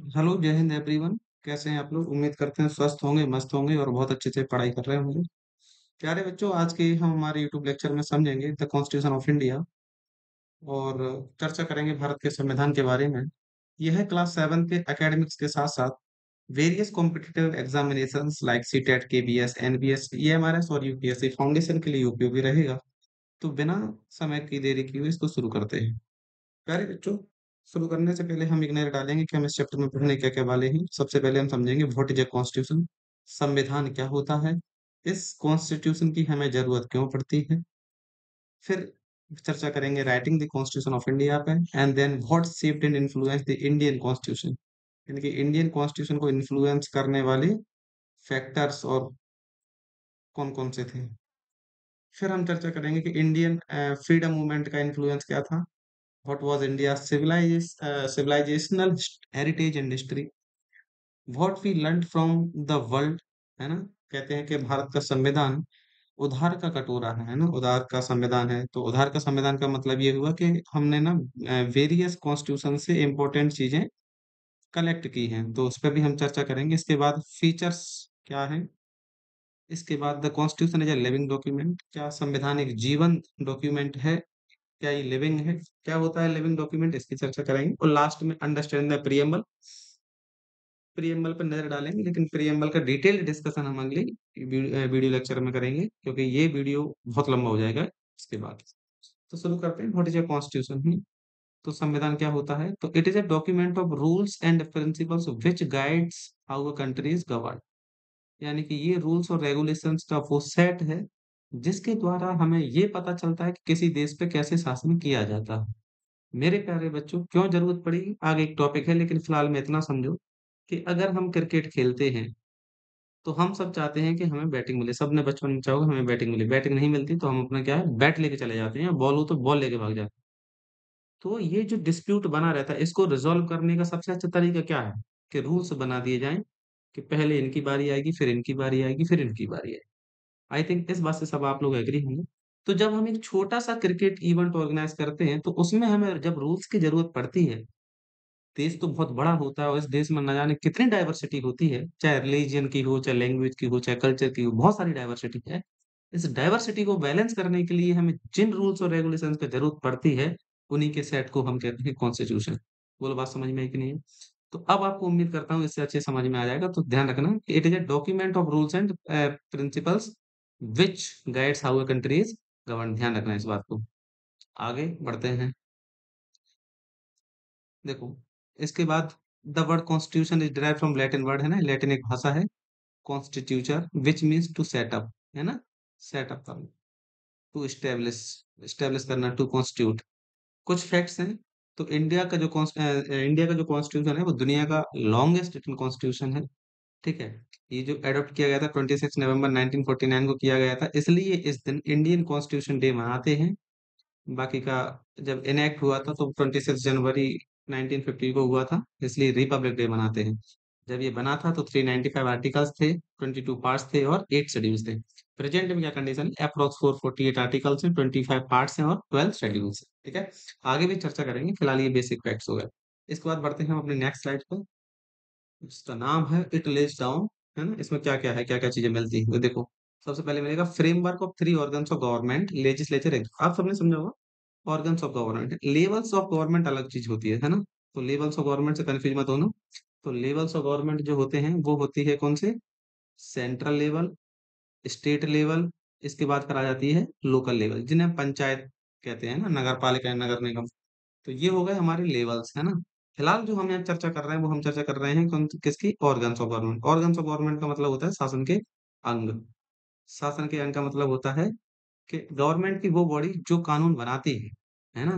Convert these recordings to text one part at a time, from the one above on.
Hello, जय Hind everyone. कैसे हैं आप लोग? उम्मीद करते हैं स्वस्थ होंगे, मस्त होंगे और बहुत अच्छे से पढ़ाई कर रहे होंगे। प्यारे बच्चों, आज के हम हमारे यूट्यूब लेक्चर में समझेंगे द कॉन्स्टिट्यूशन ऑफ इंडिया और चर्चा करेंगे भारत के संविधान के बारे में। यह क्लास 7 के एकेडमिक्स के साथ साथ various competitive examinations like CTET, KBS, NBS, EMRS और यूपीएससी फाउंडेशन के लिए उपयोगी रहेगा। तो बिना समय की देरी किए हुए इसको शुरू करते हैं। प्यारे बच्चों, शुरू करने से पहले हम एक नजर डालेंगे कि हम इस चैप्टर में पढ़ने क्या क्या वाले हैं। सबसे पहले हम समझेंगे व्हाट इज ए कॉन्स्टिट्यूशन। संविधान क्या होता है? इस कॉन्स्टिट्यूशन की हमें जरूरत क्यों पड़ती है? फिर चर्चा करेंगे writing the constitution of India पे। And then what shaped and influence the Indian constitution, यानी कि इंडियन कॉन्स्टिट्यूशन को इन्फ्लुएंस करने वाले फैक्टर्स और कौन कौन से थे। फिर हम चर्चा करेंगे कि इंडियन फ्रीडम मूवमेंट का इन्फ्लुएंस क्या था। What was India civilizational heritage and history. What we learn from the world, है ना। कहते हैं कि भारत का संविधान उधार का कटोरा है ना। उधार का संविधान है, तो उधार का संविधान का मतलब ये हुआ कि हमने ना वेरियस कॉन्स्टिट्यूशन से इम्पोर्टेंट चीजें कलेक्ट की हैं, तो उस पर भी हम चर्चा करेंगे। इसके बाद फीचर्स क्या है। इसके बाद the constitution is a living document. क्या संविधान एक जीवन डॉक्यूमेंट है? क्या ये लिविंग है? क्या होता है लिविंग डॉक्यूमेंट, इसकी चर्चा करेंगे। और लास्ट में अंडरस्टैंड द प्रियम्बल। प्रियम्बल पर नजर डालेंगे, लेकिन प्रियम्बल का डिटेल्ड डिस्कशन हम अगले वीडियो लेक्चर में करेंगे, क्योंकि ये वीडियो बहुत लंबा हो जाएगा इसके बाद। तो शुरू करते हैं। What is a constitution? तो संविधान क्या होता है? तो it is a document of rules and principles which guides how a country is govern. यानी कि ये रूल्स और रेगुलेशंस का वो सेट है जिसके द्वारा हमें ये पता चलता है कि किसी देश पे कैसे शासन किया जाता है। मेरे प्यारे बच्चों, क्यों जरूरत पड़ेगी आगे एक टॉपिक है, लेकिन फिलहाल में इतना समझो कि अगर हम क्रिकेट खेलते हैं तो हम सब चाहते हैं कि हमें बैटिंग मिले। सबने बचपन में चाहोगे हमें बैटिंग मिले। बैटिंग नहीं मिलती तो हम अपना क्या है, बैट लेके चले जाते हैं। बॉल हो तो बॉल लेके भाग जाते हैं। तो ये जो डिस्प्यूट बना रहता है, इसको रिजॉल्व करने का सबसे अच्छा तरीका क्या है? कि रूल्स बना दिए जाएं कि पहले इनकी बारी आएगी, फिर इनकी बारी आएगी, फिर इनकी बारी आएगी। आई थिंक इस बात से सब आप लोग एग्री होंगे। तो जब हम एक छोटा सा क्रिकेट इवेंट ऑर्गेनाइज करते हैं तो उसमें हमें जब रूल्स की जरूरत पड़ती है, देश तो बहुत बड़ा होता है और इस देश में न जाने कितनी डाइवर्सिटी होती है, चाहे रिलीजियन की हो, चाहे लैंग्वेज की हो, चाहे कल्चर की हो, बहुत सारी डाइवर्सिटी है। इस डाइवर्सिटी को बैलेंस करने के लिए हमें जिन रूल्स और रेगुलेशंस की जरूरत पड़ती है, उन्हीं के सेट को हम कहते हैं कॉन्स्टिट्यूशन। बोलो, बात समझ में आई कि नहीं है? तो अब आपको उम्मीद करता हूँ इससे अच्छे समझ में आ जाएगा। तो ध्यान रखना कि it is a document of rules and principles which guides how a country is govern. ध्यान रखना इस बात को। आगे बढ़ते हैं। देखो, इसके बाद the word constitution is derive from Latin word, है ना। लैटिन एक भाषा है। Constituere which means to set up, है ना। सेट अप करना, टू स्टेब्लिश, स्टेब्लिश करना, टू कॉन्स्टिट्यूट। कुछ फैक्ट्स हैं। तो इंडिया का जो कॉन्स्टिट्यूशन है वो दुनिया का लॉन्गेस्ट रिटन कॉन्स्टिट्यूशन है। ठीक है। ये जो एडॉप्ट किया गया था 26 नवंबर 1949 को किया गया था, इसलिए इस दिन इंडियन कॉन्स्टिट्यूशन डे मनाते हैं। बाकी का जब इनएक्ट हुआ था तो 26 जनवरी 1950 को हुआ था, इसलिए रिपब्लिक डे मनाते हैं। जब ये बना था तो 395 आर्टिकल्स थे, 22 पार्ट्स थे और 8 शेड्यूल्स थे। प्रेजेंट में क्या कंडीशन है? अप्रोक्स 448 आर्टिकल्स हैं, 25 पार्ट्स हैं और 12 शेड्यूल्स हैं। ठीक है। आगे भी चर्चा करेंगे, फिलहाल ये बेसिक फैक्ट्स हो गए। इसके बाद बढ़ते हैं हम अपने नेक्स्ट स्लाइड पर। इसका नाम है इट लेज डाउन, है ना। इसमें क्या क्या है, क्या क्या चीजें मिलती है, वो देखो। सबसे पहले मिलेगा framework of 3 organs of government, legislature. आप सबने समझा होगा। Organs of government, levels of government अलग चीज होती है ना। तो लेवल्स ऑफ गवर्नमेंट से कंफ्यूज मत होना। तो लेवल्स ऑफ गवर्नमेंट जो होते हैं वो होती है कौन से? सेंट्रल लेवल, स्टेट लेवल, इसके बाद करा जाती है लोकल लेवल, जिन्हें पंचायत कहते हैं ना, नगर पालिका, नगर निगम। तो ये हो गए हमारे लेवल्स, है ना। फिलहाल जो हम यहाँ चर्चा कर रहे हैं वो हम चर्चा कर रहे हैं किसकी? Organs of government. Organs of government का मतलब होता है शासन के अंग। शासन के अंग का मतलब होता है कि गवर्नमेंट की वो बॉडी जो कानून बनाती है ना,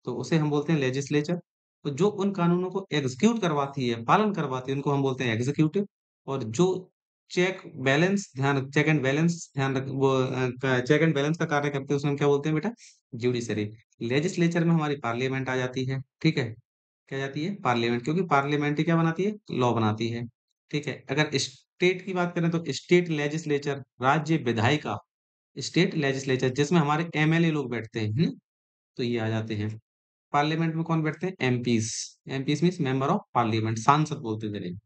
तो उसे हम बोलते हैं लेजिस्लेचर। तो जो उन कानूनों को एग्जीक्यूट करवाती है, पालन करवाती है, उनको हम बोलते हैं एग्जीक्यूटिव। और जो चेक एंड बैलेंस ध्यान रख वो चेक एंड बैलेंस का कार्य करते हैं, उसमें हम क्या बोलते हैं बेटा? ज्यूडिशरी। लेजिस्लेचर में हमारी पार्लियामेंट आ जाती है। ठीक है। क्या जाती है? पार्लियामेंट, क्योंकि पार्लियामेंट ही क्या बनाती है? लॉ बनाती है। ठीक है। अगर स्टेट की बात करें तो स्टेट लेजिस्लेचर, राज्य विधायिका, स्टेट लेजिस्लेचर जिसमें हमारे एमएलए लोग बैठते हैं, तो ये आ जाते हैं। पार्लियामेंट में कौन बैठते हैं? MPs. MPs means member of parliament, सांसद बोलते थे जिन्हें।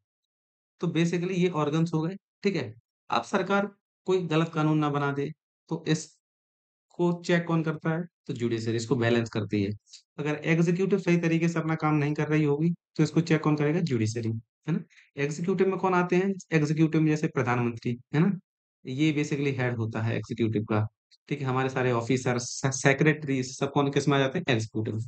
तो बेसिकली ये ऑर्गन्स हो गए, ठीक है। अब सरकार कोई गलत कानून ना बना दे, तो इसको चेक कौन करता है? तो जुडिशरी इसको बैलेंस करती है। अगर एग्जीक्यूटिव सही तरीके से अपना काम नहीं कर रही होगी, तो इसको चेक कौन करेगा? जुडिशरी, है ना। एग्जीक्यूटिव में कौन आते हैं? एग्जीक्यूटिव में जैसे प्रधानमंत्री, है ना। ये बेसिकली हेड होता है एग्जीक्यूटिव का। ठीक है, हमारे सारे ऑफिसर, सेक्रेटरी, सब कौन किस में आ जाते हैं? एग्जीक्यूटिव।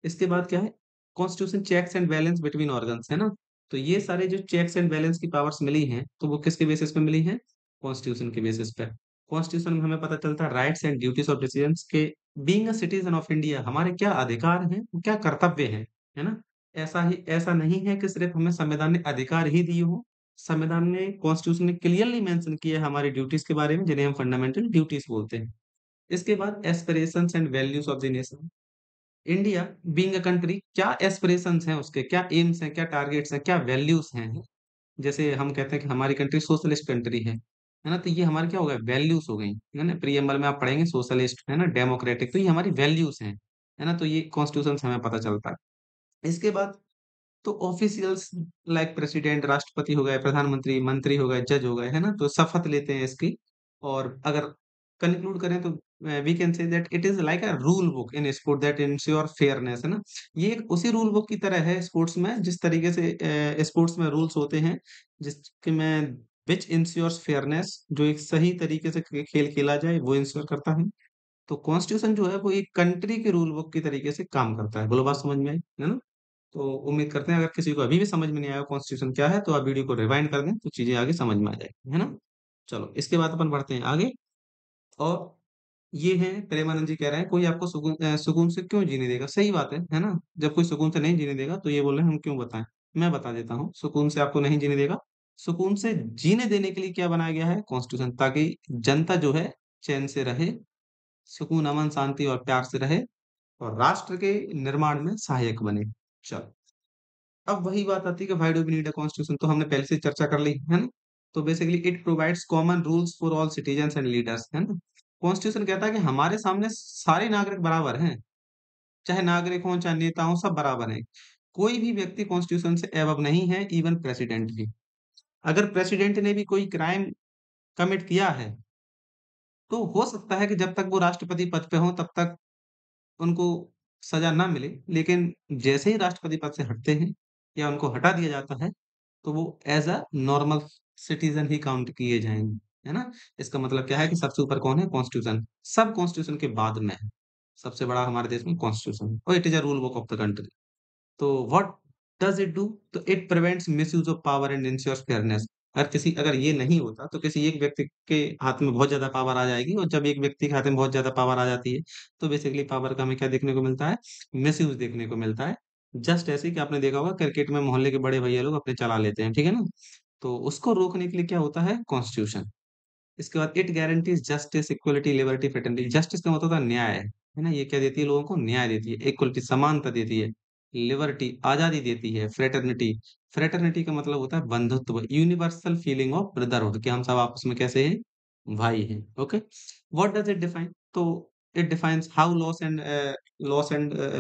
इसके बाद क्या है? Constitution checks and balance between organs, है ना। तो ये सारे जो चेक्स एंड बैलेंस की पावर्स मिली हैं, तो वो किसके बेसिस पे मिली हैं? कॉन्स्टिट्यूशन के बेसिस पे। कॉन्स्टिट्यूशन में हमें पता चलता है rights and duties of decisions के, being a citizen of India हमारे क्या अधिकार हैं, क्या कर्तव्य हैं, है ना। ऐसा नहीं है कि सिर्फ हमें संविधान ने अधिकार ही दिए हो। संविधान ने, कॉन्स्टिट्यूशन ने क्लियरली मेंशन किया है हमारी ड्यूटीज के बारे में, जिन्हें हम फंडामेंटल ड्यूटीज बोलते हैं। इसके बाद aspirations and values of the nation. India being a country, क्या एस्पिरेशंस हैं उसके, क्या एम्स हैं, क्या टारगेट्स हैं, क्या वैल्यूज हैं? जैसे हम कहते हैं कि हमारी कंट्री सोशलिस्ट कंट्री है ना। तो ये हमारे क्या हो गए? वैल्यूज हो गई, है ना। प्रीएम्बल में आप पढ़ेंगे सोशलिस्ट, है ना, डेमोक्रेटिक, तो ये हमारी वैल्यूज हैं, है ना। तो ये कॉन्स्टिट्यूशन से हमें पता चलता है। इसके बाद तो ऑफिशियल्स लाइक प्रेसिडेंट, राष्ट्रपति हो गए, प्रधानमंत्री, मंत्री हो गए, जज हो गए, है ना, तो शपथ लेते हैं इसकी। और अगर कंक्लूड करें तो we can say that it is like a rule book in sport that ensure fairness, है ना। ये एक उसी रूल बुक की तरह है स्पोर्ट्स में, जिस तरीके से स्पोर्ट्स में रूल्स होते हैं, जिसके में विच इंश्योर्स फेयरनेस, जो एक सही तरीके से खेल खेला जाए वो इंश्योर करता है। तो कॉन्स्टिट्यूशन जो है वो एक कंट्री के रूल बुक की तरीके से काम करता है। बोलो, बात समझ में आई, है ना। तो उम्मीद करते हैं अगर किसी को अभी भी समझ में नहीं आया कॉन्स्टिट्यूशन क्या है, तो आप वीडियो को रिवाइंड कर दें तो चीजें आगे समझ में आ जाएगी, है ना। चलो इसके बाद अपन बढ़ते हैं आगे। और ये है, प्रेमानंद जी कह रहे हैं कोई आपको सुकून से क्यों जीने देगा? सही बात है ना। जब कोई सुकून से नहीं जीने देगा तो ये बोल रहे हैं हम क्यों बताएं। मैं बता देता हूँ, सुकून से आपको नहीं जीने देगा। सुकून से जीने देने के लिए क्या बनाया गया है? कॉन्स्टिट्यूशन, ताकि जनता जो है चैन से रहे, सुकून, अमन, शांति और प्यार से रहे, और राष्ट्र के निर्माण में सहायक बने। चलो, अब वही बात आती है कि why do we need a constitution, तो हमने पहले से चर्चा कर ली, है ना। तो basically it provides common rules for all citizens and leaders, है ना। कॉन्स्टिट्यूशन कहता है कि हमारे सामने सारे नागरिक बराबर हैं, चाहे नागरिक हों चाहे नेता हों, सब बराबर हैं। कोई भी व्यक्ति कॉन्स्टिट्यूशन से एबव नहीं है, इवन प्रेसिडेंट भी। अगर प्रेसिडेंट ने भी कोई क्राइम कमिट किया है, तो हो सकता है कि जब तक वो राष्ट्रपति पद पे हों तब तक उनको सजा ना मिले, लेकिन जैसे ही राष्ट्रपति पद से हटते हैं या उनको हटा दिया जाता है, तो वो as a normal citizen he count किए जाएँगे, है ना? इसका मतलब क्या है कि सबसे ऊपर कौन है? कॉन्स्टिट्यूशन। सब कॉन्स्टिट्यूशन के बाद में है। सबसे बड़ा हमारे देश में कॉन्स्टिट्यूशन है और it is a rule book of the country. तो व्हाट डज़ इट डू? तो it prevents misuse of power and ensures fairness. अगर ये नहीं होता तो किसी एक व्यक्ति के हाथ में बहुत ज़्यादा पावर आ जाएगी, और जब एक व्यक्ति के हाथ में बहुत ज़्यादा पावर आ जाती है, तो बेसिकली पावर का हमें क्या देखने को मिलता है? मिसयूज़ देखने को मिलता है। जस्ट ऐसे ही कि आपने देखा होगा क्रिकेट में मोहल्ले के बड़े भैया लोग अपने चला लेते हैं, ठीक है ना? तो उसको रोकने के लिए क्या होता है? कॉन्स्टिट्यूशन। इसके बाद it guarantees justice, equality, liberty, fraternity. Justice का मतलब होता है न्याय, है ना? ये क्या देती है? लोगों को न्याय देती है। इक्वलिटी, समानता देती है। लिबर्टी, आजादी देती है। फ्रेटर्निटी, फ्रेटर्निटी का मतलब होता है बंधुत्व, यूनिवर्सल फीलिंग ऑफ ब्रदरहुड, कि हम सब आपस में कैसे हैं? भाई हैं। Okay. What does it define? तो it defines how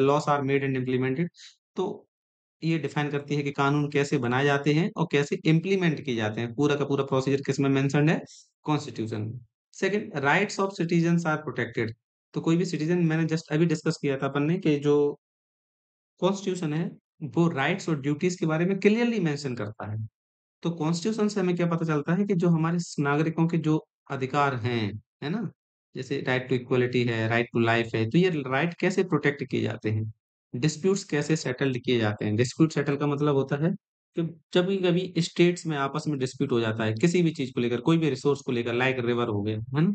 laws are made and implemented. तो ये डिफाइन करती है कि कानून कैसे बनाए जाते हैं और कैसे इम्प्लीमेंट किए जाते हैं। पूरा का पूरा प्रोसीजर किसमें मेंशन्ड है? कॉन्स्टिट्यूशन में। Second, rights of citizens are protected. तो कोई भी सिटीजन, मैंने जस्ट अभी डिस्कस किया था अपन ने, कि जो कॉन्स्टिट्यूशन है वो राइट्स और ड्यूटीज के बारे में क्लियरली मेंशन करता है। तो कॉन्स्टिट्यूशन से हमें क्या पता चलता है कि जो हमारे नागरिकों के जो अधिकार हैं, है ना, जैसे राइट टू इक्वलिटी है, राइट टू लाइफ है, तो ये राइट कैसे प्रोटेक्ट किए जाते हैं? डिस्प्यूट्स कैसे सेटल्ड किए जाते हैं? डिस्प्यूट सेटल का मतलब होता है कि जब भी कभी स्टेट्स में आपस में डिस्प्यूट हो जाता है किसी भी चीज को लेकर, कोई भी रिसोर्स को लेकर, लाइक रिवर हो गया, है ना,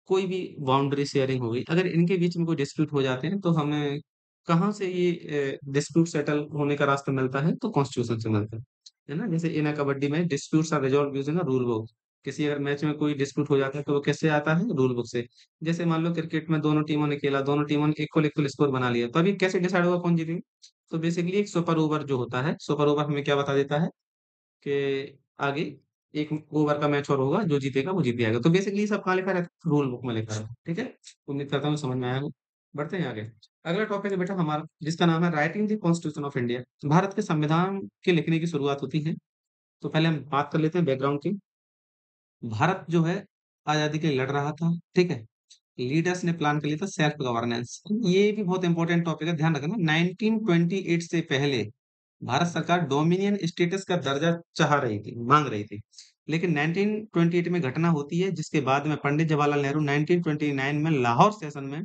कोई भी बाउंड्री शेयरिंग हो गई, अगर इनके बीच में कोई डिस्प्यूट हो जाते हैं, तो हमें कहाँ से ये डिस्प्यूट सेटल होने का रास्ता मिलता है? तो कॉन्स्टिट्यूशन से मिलता है ना। जैसे इन कबड्डी में disputes are resolve using a rule book. किसी अगर मैच में कोई डिस्प्यूट हो जाता है तो वो कैसे आता है? रूल बुक से। जैसे मान लो क्रिकेट में दोनों टीमों ने खेला, दोनों टीमों ने इक्वल इक्वल स्कोर बना लिया, तो अभी कैसे डिसाइड होगा कौन जीतेगा? तो बेसिकली एक सुपर ओवर जो होता है, सुपर ओवर हमें क्या बता देता है कि आगे एक ओवर का मैच और होगा, जो जीतेगा वो जीत जाएगा। तो बेसिकली सब कहाँ लिखा रहता है? रूल बुक में लिखा रहता है। ठीक है, उम्मीद करता हूँ समझ में आया हो। बढ़ते हैं आगे। अगला टॉपिक है बेटा हमारा, जिसका नाम है writing the constitution of India. Bharat के संविधान के लिखने की शुरुआत होती है। तो पहले हम बात कर लेते हैं बैकग्राउंड की। भारत जो है आजादी के लिए लड़ रहा था, ठीक है। लीडर्स ने प्लान कर लिया था सेल्फ गवर्नेंस। ये भी बहुत इंपॉर्टेंट टॉपिक है, ध्यान रखना। 1928 से पहले भारत सरकार डोमिनियन स्टेटस का दर्जा चाह रही थी, मांग रही थी। लेकिन 1928 में घटना होती है, जिसके बाद में पंडित जवाहरलाल नेहरू 1929 में लाहौर सेशन में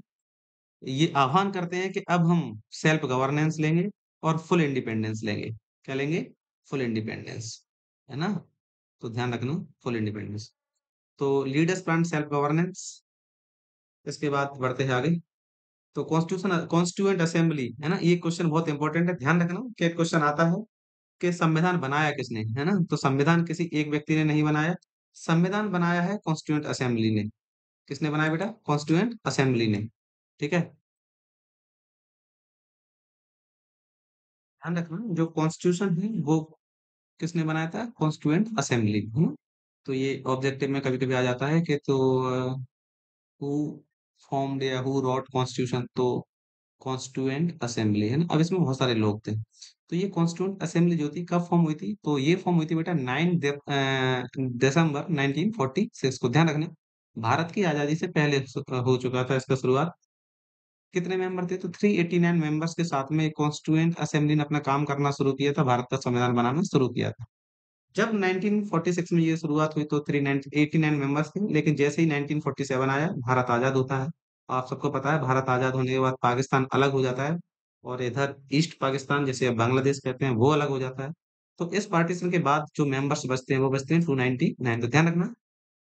ये आह्वान करते हैं कि अब हम सेल्फ गवर्नेंस लेंगे और फुल इंडिपेंडेंस लेंगे। क्या लेंगे? फुल इंडिपेंडेंस, है ना। तो ध्यान रखना, फुल इंडिपेंडेंस। तो लीडर्स प्लान सेल्फ गवर्नेंस। इसके बाद बढ़ते हैं आगे। तो कॉन्स्टिट्यूशन कॉन्स्टिट्यूएंट असेंबली, है ना, ये क्वेश्चन बहुत इंपॉर्टेंट है, ध्यान रखना। क्या क्वेश्चन आता है कि संविधान बनाया किसने, है ना। तो संविधान किसी एक व्यक्ति ने नहीं बनाया, संविधान बनाया है कॉन्स्टिट्यूएंट असेंबली ने। किसने बनाया बेटा? कॉन्स्टिट्यूएंट असेंबली ने, ठीक है। ध्यान रखना, जो कॉन्स्टिट्यूशन है वो किसने बनाया था? कॉन्स्टिट्यूएंट असेंबली, है ना। तो ये ऑब्जेक्टिव में कभी कभी आ जाता है कि तो हु फॉर्म्ड या हु रॉट कॉन्स्टिट्यूशन, तो कॉन्स्टिट्यूएंट असेंबली, है ना। अब इसमें बहुत सारे लोग थे। तो ये कॉन्स्टिट्यूएंट असेंबली जो थी कब फॉर्म हुई थी? तो ये फॉर्म हुई थी बेटा 9 दिसंबर 1946 को, ध्यान रखना। भारत की आजादी से पहले हो चुका था इसका शुरुआत। कितने मेंबर थे? तो 389 मेंबर्स के साथ में कॉन्स्टिट्यूएंट असेंबली ने अपना काम करना शुरू किया था, भारत का संविधान बनाना शुरू किया था। जब 1946 में ये शुरुआत हुई तो 389 मेंबर्स थे, लेकिन जैसे ही 1947 आया, भारत आजाद होता है। आप सबको पता है, भारत आजाद होने के बाद पाकिस्तान अलग हो जाता है, और इधर ईस्ट पाकिस्तान, जिसे अब बांग्लादेश कहते हैं, वो अलग हो जाता है। तो इस पार्टीशन के बाद जो मेंबर्स बचते हैं वो बचते हैं 299। तो ध्यान रखना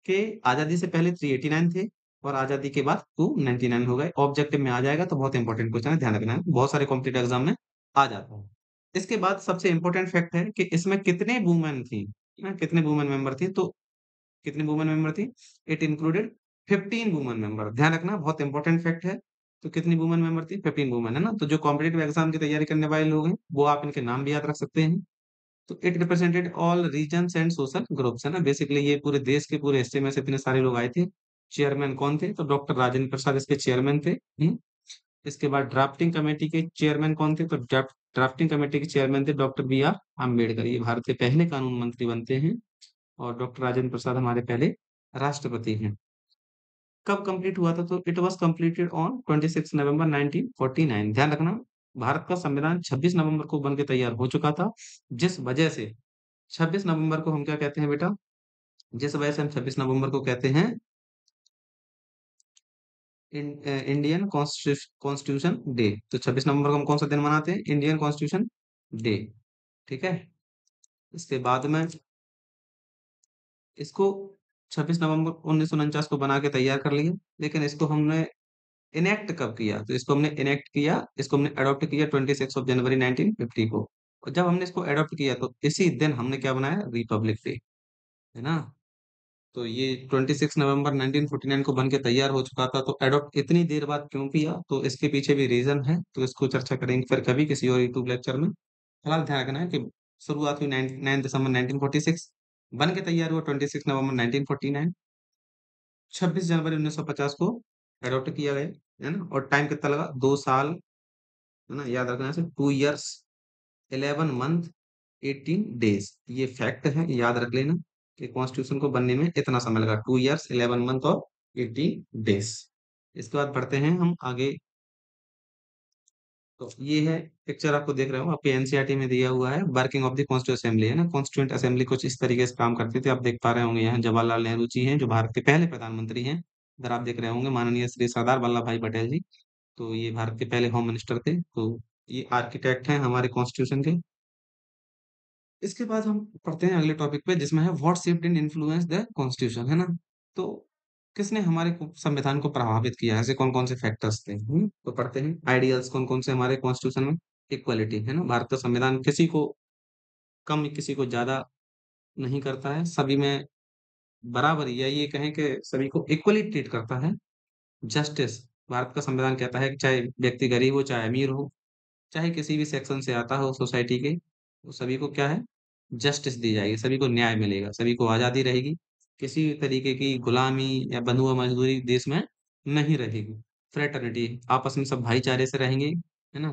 कि आजादी से पहले 389 थे, और आजादी के बाद 299 हो गए। ऑब्जेक्टिव में आ जाएगा, तो बहुत इंपॉर्टेंट क्वेश्चन है, ध्यान रखना है। बहुत सारे कॉम्पिटेटिव एग्जाम में आ जाता है। इसके बाद सबसे इंपॉर्टेंट फैक्ट है कि इसमें कितने वुमेन थी, कितने वुमेन मेंबर थी। तो कितनी वुमेन मेंबर थी? इट इंक्लूडेड 15 वुमेन मेंबर, ध्यान रखना, बहुत इंपॉर्टेंट फैक्ट है। तो कितनी वुमेन मेंबर थी? 15 वुमेन, है ना। तो जो कॉम्पिटेटिव एग्जाम की तैयारी करने वाले लोग हैं, वो आप इनके नाम भी याद रख सकते हैं। तो it represented all regions and social groups, है ना। बेसिकली ये पूरे देश के पूरे हिस्से में से इतने सारे लोग आए थे। चेयरमैन कौन थे? तो डॉक्टर राजेंद्र प्रसाद इसके चेयरमैन थे। इसके बाद ड्राफ्टिंग कमेटी के चेयरमैन कौन थे? तो ड्राफ्टिंग कमेटी के चेयरमैन थे डॉक्टर बी आर अम्बेडकर। ये भारत के पहले कानून मंत्री बनते हैं, और डॉक्टर राजेंद्र प्रसाद हमारे पहले राष्ट्रपति हैं। कब कंप्लीट हुआ था? तो इट वाज कंप्लीटेड ऑन 26 नवंबर 1949। ध्यान रखना, भारत का संविधान 26 नवंबर को बन के तैयार हो चुका था, जिस वजह से 26 नवंबर को हम क्या कहते हैं बेटा? जिस वजह से हम 26 नवंबर को कहते हैं इंडियन कॉन्स्टिट्यूशन डे। तो 26 नवंबर को हम कौन सा दिन मनाते हैं? इंडियन कॉन्स्टिट्यूशन डे, ठीक है। इसके बाद में इसको 26 नवंबर 1949 को बना के तैयार कर लिया, लेकिन इसको हमने इनेक्ट कब किया? तो इसको हमने इनेक्ट किया, इसको हमने अडॉप्ट किया 26 ऑफ जनवरी 1950 को। और जब हमने इसको अडॉप्ट किया, तो इसी दिन हमने क्या बनाया? रिपब्लिक डे, है ना। तो ये 26 नवंबर 1949 को बन के तैयार हो चुका था। तो एडॉप्ट इतनी देर बाद क्यों किया? तो इसके पीछे भी रीजन है, तो इसको चर्चा करेंगे फिर कभी किसी और यूट्यूब लेक्चर में। फिलहाल ध्यान रखना है कि शुरुआत हुई 9 दिसंबर 1946, बन के तैयार हुआ 26 नवंबर 1949, 26 जनवरी 1950 को एडॉप्ट किया गया, है ना। और टाइम कितना लगा? 2 साल, है ना, याद रखना है। 2 ईयर्स 11 मंथ 18 डेज, ये फैक्ट है, याद रख लेना कि कॉन्स्टिट्यूशन को बनने में इतना समय लगा, 2 ईयर्स 11 मंथ और 18 डेज। इसके बाद बढ़ते हैं हम आगे। तो ये है पिक्चर, आपको देख रहे हो, आपके एनसीईआरटी में दिया हुआ है, working of the constituent assembly, है ना। कॉन्स्टिट्यूंट असेंबली कुछ इस तरीके से काम करती थी, आप देख पा रहे होंगे। यहाँ जवाहरलाल नेहरू जी हैं, जो भारत के पहले प्रधानमंत्री हैं। इधर आप देख रहे होंगे माननीय श्री सरदार वल्लभ भाई पटेल जी। तो ये भारत के पहले होम मिनिस्टर थे। तो ये आर्किटेक्ट हैं हमारे कॉन्स्टिट्यूशन के। इसके बाद हम पढ़ते हैं अगले टॉपिक पे, जिसमें है what shaped and influence the constitution, है ना। तो किसने हमारे संविधान को प्रभावित किया? ऐसे कौन कौन से फैक्टर्स थे? तो पढ़ते हैं आइडियल्स कौन कौन से हमारे कॉन्स्टिट्यूशन में। इक्वलिटी, है ना, भारत का संविधान किसी को कम किसी को ज्यादा नहीं करता है, सभी में बराबर, या ये कहें कि सभी को इक्वली ट्रीट करता है। जस्टिस, भारत का संविधान कहता है कि चाहे व्यक्ति गरीब हो, चाहे अमीर हो, चाहे किसी भी सेक्शन से आता हो सोसाइटी के, तो सभी को क्या है? जस्टिस दी जाएगी, सभी को न्याय मिलेगा, सभी को आजादी रहेगी। किसी भी तरीके की गुलामी या बंधुआ मजदूरी देश में नहीं रहेगी। फ्रेटर्निटी, आपस में सब भाईचारे से रहेंगे, है ना?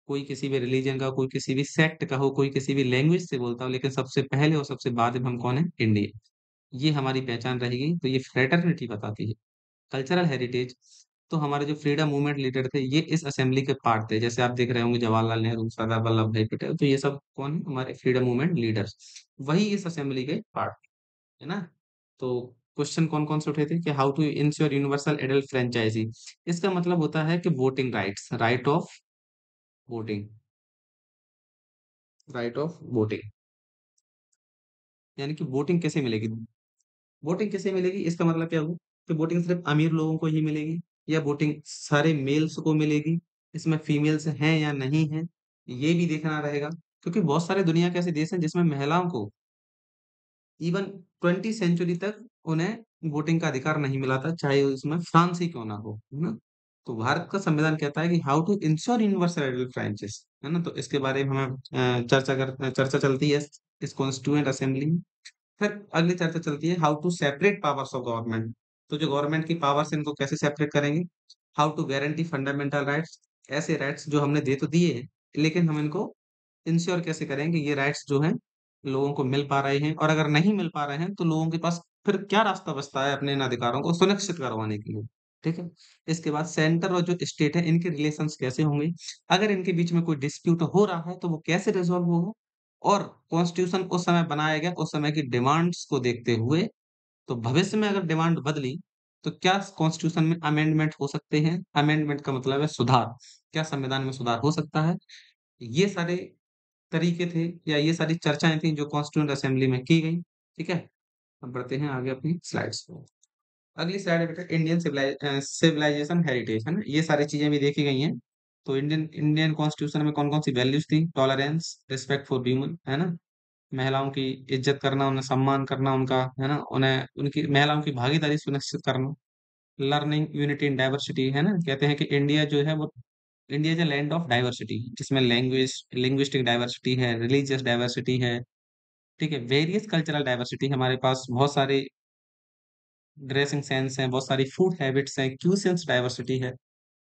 कोई किसी भी रिलीजन का, कोई किसी भी सेक्ट का हो, कोई किसी भी लैंग्वेज से बोलता हो, लेकिन सबसे पहले और सबसे बाद में हम कौन हैं? इंडियन। ये हमारी पहचान रहेगी, तो ये फ्रेटर्निटी बताती है। कल्चरल हेरिटेज, तो हमारे जो फ्रीडम मूवमेंट लीडर थे, ये इस असेंबली के पार्ट थे। जैसे आप देख रहे होंगे जवाहरलाल नेहरू, सरदार वल्लभ भाई पटेल, तो ये सब कौन है? हमारे फ्रीडम मूवमेंट लीडर्स। वही इस असेंबली के पार्ट, है ना? तो क्वेश्चन कौन-कौन से उठे थे कि how to ensure universal adult franchisee. इसका मतलब होता है कि voting rights, right of voting, right of voting, यानी कि वोटिंग कैसे मिलेगी? वोटिंग कैसे मिलेगी? इसका मतलब क्या हुआ कि वोटिंग सिर्फ अमीर लोगों को ही मिलेगी, या वोटिंग सारे मेल्स को मिलेगी, इसमें फीमेल्स हैं या नहीं हैं, ये भी देखना रहेगा। क्योंकि बहुत सारे दुनिया के ऐसे देश हैं जिसमें महिलाओं को इवन 20 सेंचुरी तक उन्हें वोटिंग का अधिकार नहीं मिला था, चाहे उसमें फ्रांस ही क्यों ना हो, है ना? तो भारत का संविधान कहता है कि how to ensure universal adult franchise, है ना? तो इसके बारे में हमें चर्चा चलती है इस कॉन्स्टिट्यूएंट असेंबली में। फिर अगली चर्चा चलती है how to separate powers of government. तो जो गवर्नमेंट की पावर्स इनको कैसे सेपरेट करेंगे? How to guarantee fundamental rights, ऐसे राइट्स जो हमने दे तो दिए हैं, लेकिन हम इनको इंश्योर कैसे करें कि ये राइट्स जो हैं लोगों को मिल पा रहे हैं, और अगर नहीं मिल पा रहे हैं तो लोगों के पास फिर क्या रास्ता बचता है अपने इन अधिकारों को सुनिश्चित करवाने के लिए, ठीक है? इसके बाद सेंटर और जो स्टेट है इनके रिलेशंस कैसे होंगे? अगर इनके बीच में कोई डिस्प्यूट हो रहा है तो वो कैसे रिज़ॉल्व होगा? और कॉन्स्टिट्यूशन उस समय बनाया गया, उस समय की डिमांड्स को देखते हुए, तो भविष्य में अगर डिमांड बदली, तो क्या कॉन्स्टिट्यूशन में अमेंडमेंट हो सकते हैं? अमेंडमेंट का मतलब है सुधार। क्या संविधान में सुधार हो सकता है? ये सारे तरीके थे, या ये सारी चर्चाएँ थी जो कॉन्स्टिट्यूएंट असेंबली में की गई, ठीक है? अब बढ़ते हैं आगे अपनी स्लाइड्स पे। अगली स्लाइड है बेटा इंडियन सिविलाइजेशन हेरिटेज, है ना? ये सारी चीज़ें भी देखी गई हैं। तो इंडियन इंडियन कॉन्स्टिट्यूशन में कौन-कौन सी वैल्यूज़ थी? टॉलरेंस, रिस्पेक्ट फॉर ह्यूमन, है ना? महिलाओं की इज़्ज़त करना, उन्हें सम्मान करना उनका, है ना? उन्हें उनकी महिलाओं की भागीदारी सुनिश्चित करना, लर्निंग, यूनिटी इन डाइवर्सिटी, है ना? कहते हैं कि इंडिया जो है वो India is a land of diversity, जिसमें लिंग्विस्टिक डाइवर्सिटी है, रिलीजियस डाइवर्सिटी है, ठीक है? वेरियस कल्चरल डाइवर्सिटी, हमारे पास बहुत सारे ड्रेसिंग सेंस हैं, बहुत सारी फूड हैबिट्स हैं, क्यूसेंस डाइवर्सिटी है।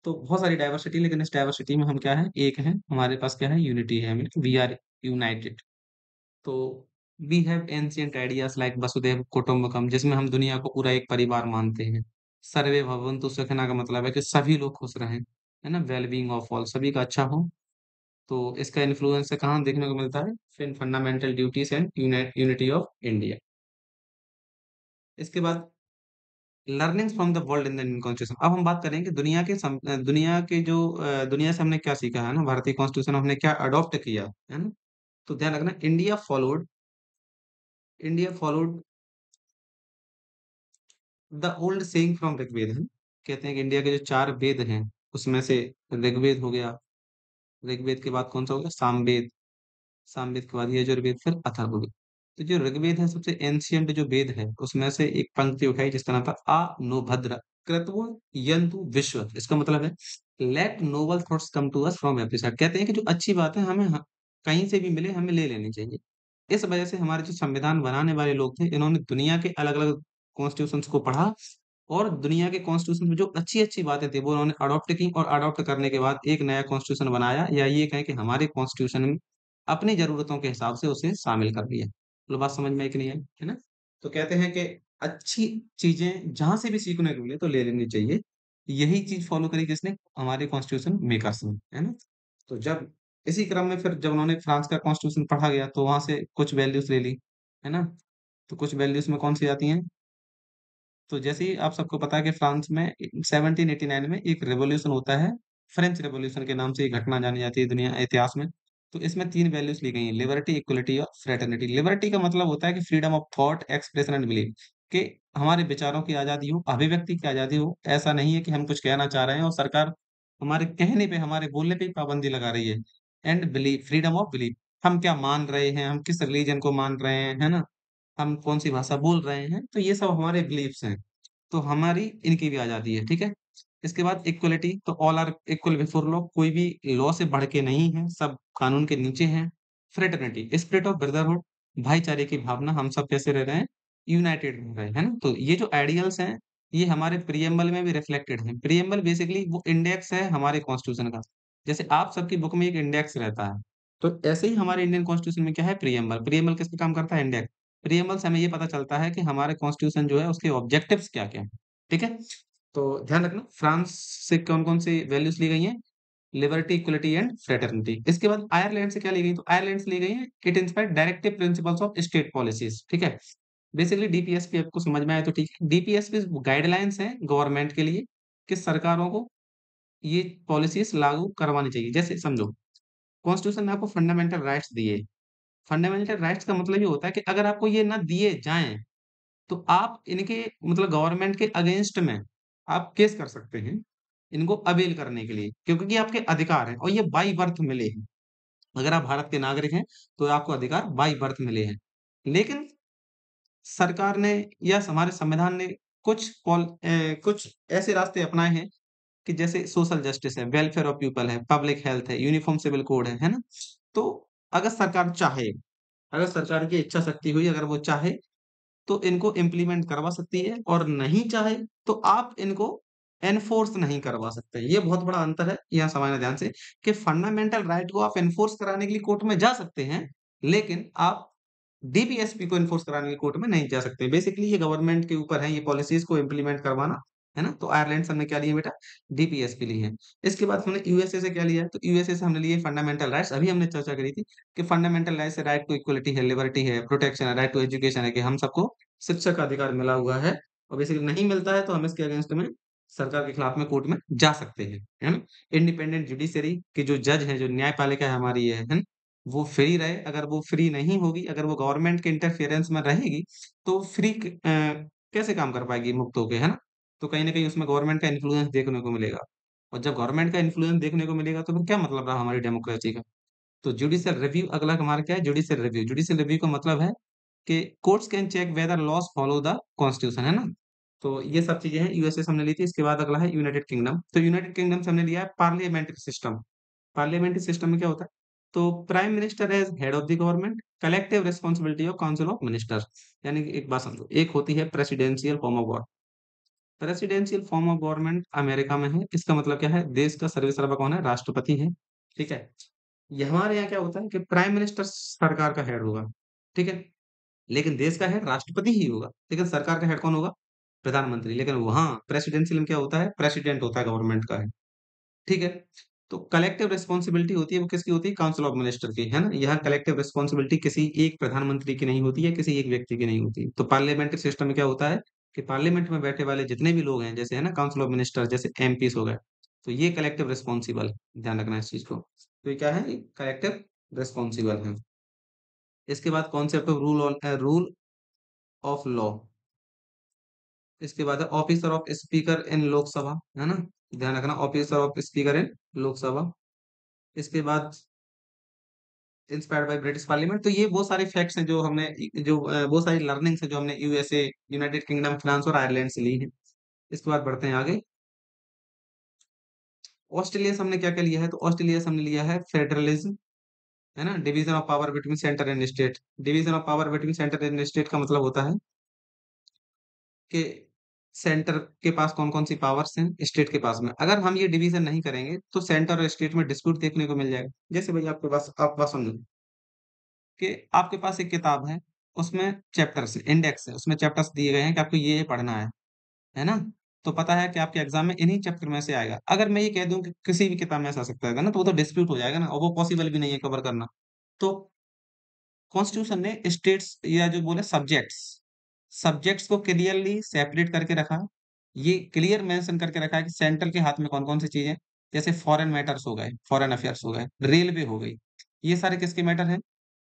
तो बहुत सारी डाइवर्सिटी, लेकिन इस डाइवर्सिटी में हम क्या हैं? एक हैं, हमारे पास क्या है? यूनिटी है, मीन वी आर यूनाइटेड। तो we have ancient ideas like वसुधैव कुटुंबकम, जिसमें हम दुनिया को पूरा एक परिवार मानते हैं। सर्वे भवन्तु सुखिनः का मतलब है कि सभी लोग खुश रहें, है ना? वेल बीइंग ऑफ ऑल, सभी का अच्छा हो। तो इसका इन्फ्लुएंस कहाँ देखने को मिलता है? In fundamental duties and unity of India. इसके बाद learnings from the world in the Indian constitution. अब हम बात करेंगे दुनिया के जो दुनिया से हमने क्या सीखा है ना, भारतीय कॉन्स्टिट्यूशन हमने क्या अडॉप्ट किया, है ना? तो ध्यान रखना, India followed the old saying from Rigveda, है। कहते हैं कि इंडिया के जो 4 वेद हैं, उसमें से ऋग्वेद हो गया, ऋग्वेद के बाद कौन-सा हो गया? सामवेद, सामवेद के बाद यजुर्वेद, फिर अथर्ववेद। तो जो ऋग्वेद है सबसे एंशिएंट जो वेद है, उसमें से एक पंक्ति उठाई जिसका नाम था आ नो भद्र कृत्व यन्तु विश्व। इसका मतलब है let noble thoughts come to us from every side. कहते हैं कि जो अच्छी बातें हमें कहीं से भी मिले हमें ले लेनी चाहिए। इस वजह से हमारे जो संविधान बनाने वाले लोग थे, इन्होंने दुनिया के अलग-अलग कॉन्स्टिट्यूशंस को पढ़ा, और दुनिया के कॉन्स्टिट्यूशन में जो अच्छी-अच्छी बातें थी वो उन्होंने अडॉप्ट की, और अडॉप्ट करने के बाद एक नया कॉन्स्टिट्यूशन बनाया, या ये कहें कि हमारे कॉन्स्टिट्यूशन में अपनी ज़रूरतों के हिसाब से उसे शामिल कर लिया। मतलब बात समझ में आई कि नहीं आई, है ना? तो कहते हैं कि अच्छी चीज़ें जहाँ से भी सीखने को मिले तो ले लेनी चाहिए। यही चीज़ फ़ॉलो करी किसने? हमारे कॉन्स्टिट्यूशन मेकर्स ने, है ना? तो जब इसी क्रम में फिर जब उन्होंने फ्रांस का कॉन्स्टिट्यूशन पढ़ा गया तो वहाँ से कुछ वैल्यूज़ ले ली, है ना? तो कुछ वैल्यूज़ में कौन-सी आती हैं? तो जैसे ही आप सबको पता है कि फ्रांस में 1789 में एक रिवॉल्यूशन होता है, फ्रेंच रिवॉल्यूशन के नाम से ये घटना जानी जाती है दुनिया इतिहास में। तो इसमें 3 वैल्यूज़ ली गई हैं, लिबर्टी, इक्वालिटी और फ्रेटर्निटी। लिबर्टी का मतलब होता है कि freedom of thought, expression and belief, कि हमारे विचारों की आज़ादी हो, अभिव्यक्ति की आज़ादी हो। ऐसा नहीं है कि हम कुछ कहना चाह रहे हैं और सरकार हमारे कहने पे, हमारे बोलने पे ही पाबंदी लगा रही है। And belief, freedom of belief, हम क्या मान रहे हैं, हम किस रिलीजन को मान रहे हैं, है ना? हम कौन-सी भाषा बोल रहे हैं, तो ये सब हमारे बिलीफ्स हैं। तो हमारी इनकी भी आज़ादी है, ठीक है? इसके बाद इक्वालिटी, तो all are equal before law, कोई भी लॉ से बढ़ के नहीं है, सब कानून के नीचे हैं। फ्रेटर्निटी, स्पिरिट ऑफ ब्रदरहुड, भाईचारे की भावना, हम सब कैसे रह रहे हैं? यूनाइटेड रह रहे हैं, है ना? तो ये जो आइडियल्स हैं, ये हमारे प्रियम्बल में भी रिफ्लेक्टेड है। प्रियम्बल बेसिकली वो इंडेक्स है हमारे कॉन्स्टिट्यूशन का। जैसे आप सबकी बुक में एक इंडेक्स रहता है, तो ऐसे ही हमारे इंडियन कॉन्स्टिट्यूशन में क्या है प्रियम्बल। प्रियम्बल किस पे काम करता है? इंडेक्स। प्रियम्बल से हमें ये पता चलता है कि हमारे कॉन्स्टिट्यूशन जो है उसके ऑब्जेक्टिव्स क्या-क्या हैं। ठीक है? तो ध्यान रखना फ्रांस से कौन-कौन सी वैल्यूज़ ली गई हैं? Liberty, equality and fraternity. इसके बाद आयरलैंड से क्या ली गई? तो आयरलैंड से ली गई है it inspired directive principles of state policies. ठीक है? बेसिकली डीपीएसपी आपको समझ में आया तो ठीक है। डीपीएसपी गाइडलाइंस हैं गवर्नमेंट के लिए कि सरकारों को ये पॉलिसीज़ लागू करवानी चाहिए। जैसे समझो, कॉन्स्टिट्यूशन ने आपको फंडामेंटल राइट्स दिए। फंडामेंटल राइट्स का मतलब ये होता है कि अगर आपको ये ना दिए जाएँ, तो आप इनके मतलब गवर्नमेंट के अगेंस्ट में आप केस कर सकते हैं, इनको अवेल करने के लिए, क्योंकि ये आपके अधिकार हैं और ये बाय बर्थ मिले हैं। अगर आप भारत के नागरिक हैं, तो आपको अधिकार बाय बर्थ मिले हैं। लेकिन सरकार ने या हमारे संविधान ने कुछ ऐसे रास्ते अपनाए हैं कि जैसे सोशल जस्टिस है, वेलफेयर ऑफ पीपल है, पब्लिक हेल्थ है, यूनिफॉर्म सिविल कोड है ना? तो अगर सरकार चाहे, अगर सरकार की इच्छा शक्ति हुई, अगर वो चाहे तो इनको इम्प्लीमेंट करवा सकती है और नहीं चाहे तो आप इनको एनफोर्स नहीं करवा सकते। ये बहुत बड़ा अंतर है, यहाँ समझना ध्यान से कि फंडामेंटल राइट को आप एनफोर्स कराने के लिए कोर्ट में जा सकते हैं, लेकिन आप डीपीएसपी को एनफोर्स कराने के लिए कोर्ट में नहीं जा सकते। बेसिकली ये गवर्नमेंट के ऊपर है ये पॉलिसीज़ को इम्प्लीमेंट करवाना, है ना? तो आयरलैंड से हमने क्या लिया बेटा? डीपीएसपी ली है। इसके बाद हमने यूएसए से क्या लिया है? तो यूएसए से हमने लिए फंडामेंटल राइट्स, अभी हमने चर्चा करी थी कि फंडामेंटल राइट्स है राइट टू इक्वालिटी है, लिबर्टी है, प्रोटेक्शन है, राइट टू एजुकेशन है कि हम सबको शिक्षा का अधिकार मिला हुआ है और बेसिकली नहीं मिलता है तो हम इसके अगेंस्ट में सरकार के खिलाफ में कोर्ट में जा सकते हैं, है ना? इंडिपेंडेंट जुडिशरी के जो जज हैं, जो न्यायपालिका है हमारी ये है ना? वो फ्री रहे, अगर वो फ्री नहीं होगी, अगर वो गवर्नमेंट के इंटरफेरेंस में रहेगी, तो कैसे काम कर पाएगी मुक्त होके, है ना? तो कहीं न कहीं उसमें गवर्नमेंट का इन्फ्लुएंस देखने को मिलेगा और जब गवर्नमेंट का इन्फ्लुएंस देखने को मिलेगा, तो फिर क्या मतलब रहा हमारी डेमोक्रेसी का? तो जुडिशियल रिव्यू अगला हमारा क्या है? Judicial review. जुडिशियल रिव्यू का मतलब है कि courts can check whether laws follow the constitution, है ना? तो ये सब चीज़ें हैं, यूएसए से हमने ली थी, इसके बाद अगला है यूनाइटेड किंगडम। तो यूनाइटेड किंगडम से हमने लिया है पार्लियामेंट्री सिस्टम। पार्लियामेंट्री सिस्टम में क्या होता है? तो prime minister as head of the government, collective responsibility of council of ministers. यानी कि एक बात समझो, एक होती है presidential form of government. Presidential form of government America में है, इसका मतलब क्या है? देश का सर्वेसर्वा कौन है? राष्ट्रपति है, ठीक है? ये हमारे यहाँ क्या होता है कि प्राइम मिनिस्टर सरकार का हेड होगा, ठीक है? लेकिन देश का हेड राष्ट्रपति ही होगा, लेकिन सरकार का हेड कौन होगा? प्रधानमंत्री। लेकिन वहाँ प्रेसिडेंशियल में क्या होता है? प्रेसिडेंट होता है गवर्नमेंट का हेड, ठीक है? तो कलेक्टिव रिस्पॉन्सिबिलिटी होती है, वो किसकी होती है? काउंसिल ऑफ मिनिस्टर की, है ना? यहाँ कलेक्टिव रिस्पॉन्सिबिलिटी किसी एक प्रधानमंत्री की नहीं होती है, किसी एक व्यक्ति की नहीं होती है। तो पार्लियामेंट्री सिस्टम में क्या होता है कि पार्लियामेंट में बैठे वाले जितने भी लोग हैं, जैसे है ना काउंसिल ऑफ मिनिस्टर, जैसे एमपीज़ हो गए, तो ये कलेक्टिव रिस्पॉन्सिबल है, ध्यान रखना इस चीज़ को। तो ये क्या है? कलेक्टिव रिस्पॉन्सिबल है। इसके बाद concept of rule of law. इसके बाद है officer of speaker in Lok Sabha, है ना? ध्यान रखना officer of speaker in Lok Sabha. इसके बाद इंस्पायर्ड बाय ब्रिटिश पार्लियामेंट। तो ये वो सारे फैक्ट्स हैं जो हमने वो सारी लर्निंग्स हैं जो हमने यूएसए, यूनाइटेड किंगडम, फ्रांस और आयरलैंड से ली है। इसके बाद बढ़ते हैं आगे। ऑस्ट्रेलिया से हमने क्या-क्या लिया है? तो ऑस्ट्रेलिया से हमने लिया है फेडरलिज्म, है ना? Division of power between centre and state. Division of power between centre and state का मतलब होता है कि सेंटर के पास कौन-कौन सी पावर्स हैं, स्टेट के पास में। अगर हम ये डिवीज़न नहीं करेंगे, तो सेंटर और स्टेट में डिस्प्यूट देखने को मिल जाएगा। जैसे भई आपके पास आप बात समझो कि आपके पास एक किताब है, उसमें चैप्टर्स इंडेक्स है, उसमें चैप्टर्स दिए गए हैं कि आपको ये पढ़ना है ना? तो पता है कि आपके एग्ज़ाम में इन्हीं चैप्टर में से आएगा। अगर मैं ये कह दूँ कि किसी भी किताब में से आ सकता है ना, तो वो तो डिस्प्यूट हो जाएगा ना और वो पॉसिबल भी नहीं है कवर करना। तो कॉन्स्टिट्यूशन ने स्टेट्स या जो बोले सब्जेक्ट्स को क्लियरली सेपरेट करके रखा। ये क्लियर मेंशन करके रखा है कि सेंट्रल के हाथ में कौन-कौन सी चीज़ें, जैसे फॉरेन मैटर्स हो गए, फॉरेन अफेयर्स हो गए, रेलवे हो गई। ये सारे किसके मैटर हैं?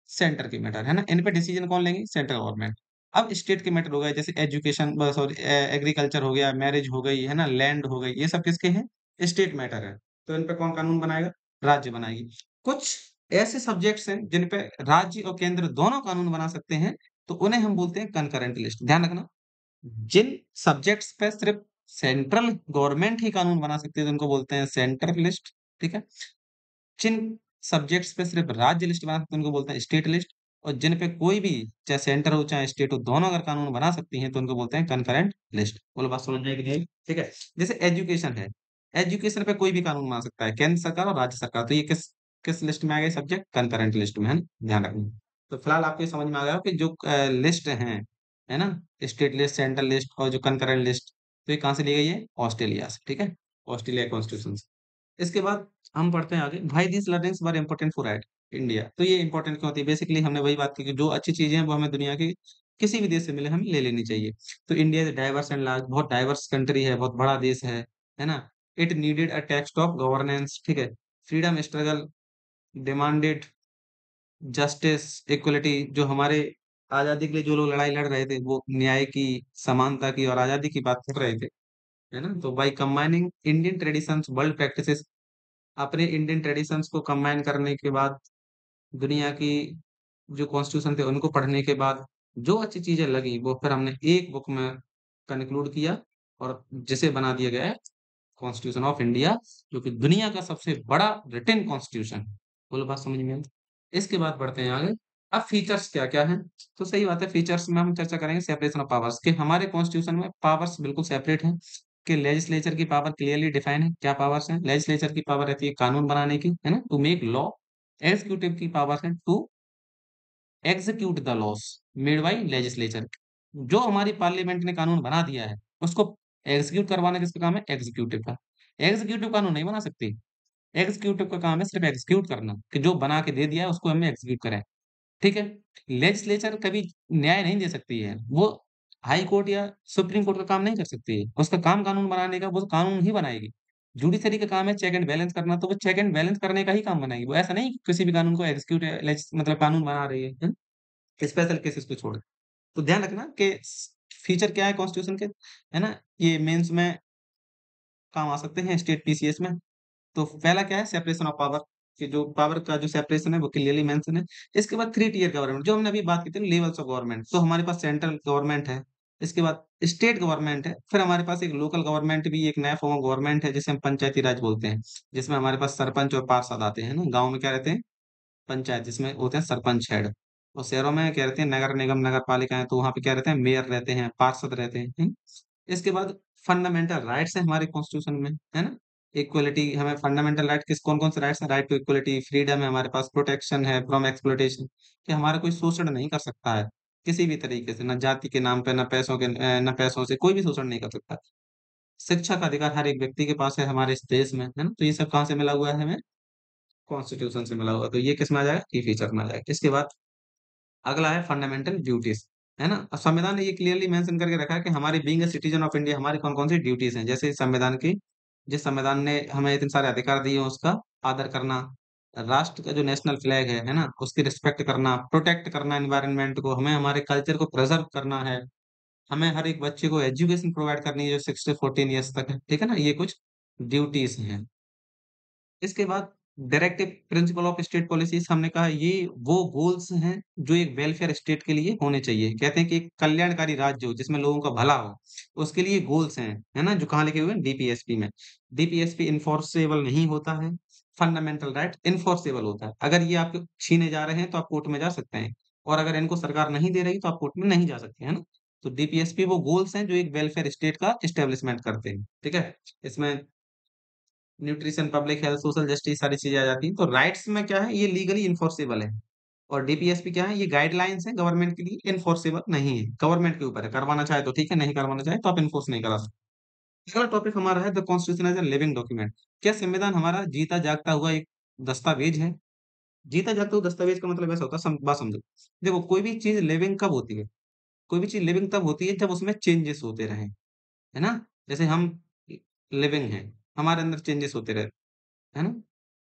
सेंटर के मैटर, है ना? इन पे डिसीजन कौन लेंगे? Central government. अब स्टेट के मैटर हो गए जैसे एजुकेशन सॉरी एग्रीकल्चर हो गया, मैरिज हो गई, है ना? लैंड हो गई, ये सब किसके हैं? स्टेट मैटर है। तो इन पे कौन कानून बनाएगा? राज्य बनाएगी। कुछ ऐसे सब्जेक्ट्स हैं जिन पे राज्य और केंद्र दोनों कानून बना सकते हैं, तो उन्हें हम बोलते हैं कनकरेंट लिस्ट। ध्यान रखना, जिन सब्जेक्ट्स पे सिर्फ सेंट्रल गवर्नमेंट ही कानून बना सकती है, तो उनको बोलते हैं सेंट्रल लिस्ट, ठीक है? जिन सब्जेक्ट्स पे सिर्फ राज्य लिस्ट बना सकते हैं, उनको बोलते हैं स्टेट लिस्ट। और जिन पे कोई भी, चाहे सेंटर हो चाहे स्टेट हो, दोनों अगर कानून बना सकती हैं तो उनको बोलते हैं कनकरेंट लिस्ट। बोलो बात समझ में आई कि नहीं? ठीक है। जैसे एजुकेशन है, एजुकेशन पे कोई भी कानून बना सकता है, केंद्र सरकार और राज्य सरकार। तो ये किस किस लिस्ट में आ गए सब्जेक्ट? कनकरेंट लिस्ट में, है ना? ध्यान रखना। तो फिलहाल आपको ये समझ में आ गया कि जो लिस्ट है ना, स्टेट लिस्ट, सेंट्रल लिस्ट और जो कनकरेंट लिस्ट, तो ये कहाँ से ली गई है? ऑस्ट्रेलिया से। ठीक है, ऑस्ट्रेलिया कॉन्स्टिट्यूशन से। इसके बाद हम पढ़ते हैं आगे, भाई this learnings were important for India. तो ये इंपॉर्टेंट क्यों होती है? बेसिकली हमने वही बात की कि जो अच्छी चीजें हैं वो हमें दुनिया के किसी भी देश से मिले हमें ले लेनी चाहिए। तो India is diverse and large, बहुत डाइवर्स कंट्री है, बहुत बड़ा देश है ना? It needed a text of governance, ठीक है, freedom struggle demanded justice equality. जो हमारे आजादी के लिए जो लोग लड़ाई लड़ रहे थे वो न्याय की, समानता की और आजादी की बात कर रहे थे, है ना? तो by combining Indian traditions world practices, अपने इंडियन ट्रेडिशंस को कंबाइन करने के बाद, दुनिया की जो कॉन्स्टिट्यूशन थे उनको पढ़ने के बाद जो अच्छी चीजें लगी वो फिर हमने एक बुक में कंक्लूड किया और जिसे बना दिया गया है कॉन्स्टिट्यूशन ऑफ इंडिया, जो कि दुनिया का सबसे बड़ा रिटन कॉन्स्टिट्यूशन। बोलो बात समझ में आई? इसके बाद बढ़ते हैं आगे। अब फीचर्स क्या क्या हैं? तो सही बात है, फीचर्स में हम चर्चा करेंगे सेपरेशन ऑफ पावर्स के। हमारे कॉन्स्टिट्यूशन में पावर्स बिल्कुल सेपरेट हैं कि लेजिस्लेचर की पावर क्लियरली डिफाइन है। क्या पावर्स हैं? लेजिस्लेचर की पावर रहती है कानून बनाने की, है ना, टू मेक लॉ। एग्जीक्यूटिव की पावर है to execute the laws made by legislature. जो हमारी पार्लियामेंट ने कानून बना दिया है उसको एग्जीक्यूट करवाना किसका काम है? एग्जीक्यूटिव का। एग्जीक्यूटिव कानून नहीं बना सकती, एग्जीक्यूटिव का काम है सिर्फ एग्जीक्यूट करना, कि जो बना के दे दिया है उसको हमें एग्जीक्यूट करें। ठीक है। लेजिस्लेचर कभी न्याय नहीं दे सकती है, वो हाई कोर्ट या सुप्रीम कोर्ट का काम नहीं कर सकती है। उसका काम कानून बनाने का, वो तो कानून ही बनाएगी। जुडिशरी का काम है चेक एंड बैलेंस करना, तो वो चेक एंड बैलेंस करने का ही काम बनाएगी। वो ऐसा नहीं कि किसी भी कानून को एग्जीक्यूट मतलब कानून बना रही है? स्पेशल केसेस को छोड़। तो ध्यान रखना कि फीचर क्या है कॉन्स्टिट्यूशन के, है ना? ये मेंस में काम आ सकते हैं, स्टेट पीसीएस में। तो पहला क्या है? सेपरेशन ऑफ पावर, कि जो पावर का जो सेपरेशन है वो क्लियरली मेंशन है। इसके बाद थ्री टियर गवर्नमेंट, जो हमने अभी बात की थी, लेवल्स ऑफ गवर्नमेंट। तो हमारे पास सेंट्रल गवर्नमेंट है, इसके बाद स्टेट गवर्नमेंट है, फिर हमारे पास एक लोकल गवर्नमेंट भी, एक नया फॉर्म ऑफ गवर्नमेंट है जिसे हम पंचायती राज बोलते हैं, जिसमें हमारे पास सरपंच और पार्षद आते हैं ना। गाँव में क्या रहते हैं? पंचायत, जिसमें होते हैं सरपंच हेड। और शहरों में क्या रहते हैं? नगर निगम, नगर पालिकाएं। तो वहां पे क्या रहते हैं? मेयर रहते हैं, पार्षद रहते हैं, इसके बाद फंडामेंटल राइट्स है हमारे कॉन्स्टिट्यूशन में, है ना? इक्वलिटी, हमें फंडामेंटल राइट किस कौन कौन से राइट्स हैं? राइट टू इक्वलिटी, फ्रीडम है हमारे पास, प्रोटेक्शन है फ्रॉम एक्सप्लोइटेशन, कि हमारा कोई शोषण नहीं कर सकता है किसी भी तरीके से, ना जाति के नाम पे, ना पैसों के, ना पैसों से कोई भी शोषण नहीं कर सकता। शिक्षा का अधिकार हर एक व्यक्ति के पास है हमारे इस देश में, है ना? तो ये सब कहाँ से मिला हुआ है हमें? कॉन्स्टिट्यूशन से मिला हुआ। तो ये किस में आ जाएगा? की फीचर में आ जाएगा। इसके बाद अगला है फंडामेंटल ड्यूटीज, है ना? संविधान ने ये क्लियरली मेंशन करके रखा है कि हमारी being a citizen of India हमारी कौन कौन सी ड्यूटीज हैं। जैसे संविधान की, जिस संविधान ने हमें इतने सारे अधिकार दिए हैं उसका आदर करना, राष्ट्र का जो नेशनल फ्लैग है ना, उसकी रिस्पेक्ट करना, प्रोटेक्ट करना एनवायरनमेंट को, हमें हमारे कल्चर को प्रिजर्व करना है, हमें हर एक बच्चे को एजुकेशन प्रोवाइड करनी है जो 6 से 14 ईयर्स तक है। ठीक है ना? ये कुछ ड्यूटीज हैं। इसके बाद directive principle of state policies, हमने कहा ये वो गोल्स हैं जो एक वेलफेयर स्टेट के लिए होने चाहिए। कहते हैं कि एक कल्याणकारी राज्य हो जिसमें लोगों का भला हो, उसके लिए गोल्स हैं, है ना? जो कहाँ लिखे हुए हैं? डीपीएसपी में। डीपीएसपी इन्फोर्सेबल नहीं होता है, फंडामेंटल राइट इन्फोर्सेबल होता है। अगर ये आपके छीने जा रहे हैं तो आप कोर्ट में जा सकते हैं, और अगर इनको सरकार नहीं दे रही तो आप कोर्ट में नहीं जा सकते, है ना? तो डीपीएसपी वो गोल्स हैं जो एक वेलफेयर स्टेट का एस्टेब्लिशमेंट करते हैं। ठीक है। इसमें nutrition, public health, social justice, सारी चीजें आ जाती हैं। तो राइट्स में क्या है? ये लीगली इन्फोर्सेबल है। और डीपीएसपी क्या है? ये गाइडलाइंस है गवर्नमेंट के लिए, इन्फोर्सेबल नहीं है, गवर्नमेंट के ऊपर है। करवाना चाहे तो ठीक है, नहीं करवाना चाहे तो आप इन्फोर्स नहीं करा सकते। अगला टॉपिक हमारा है the constitution as a living document. क्या संविधान हमारा जीता जागता हुआ एक दस्तावेज है? जीता जागता हुआ दस्तावेज का मतलब ऐसा होता है, बात समझो। देखो, कोई भी चीज लिविंग कब होती है? कोई भी चीज लिविंग तब होती है जब उसमें चेंजेस होते रहे, है ना? जैसे हम लिविंग हैं, हमारे अंदर चेंजेस होते रहे, है ना?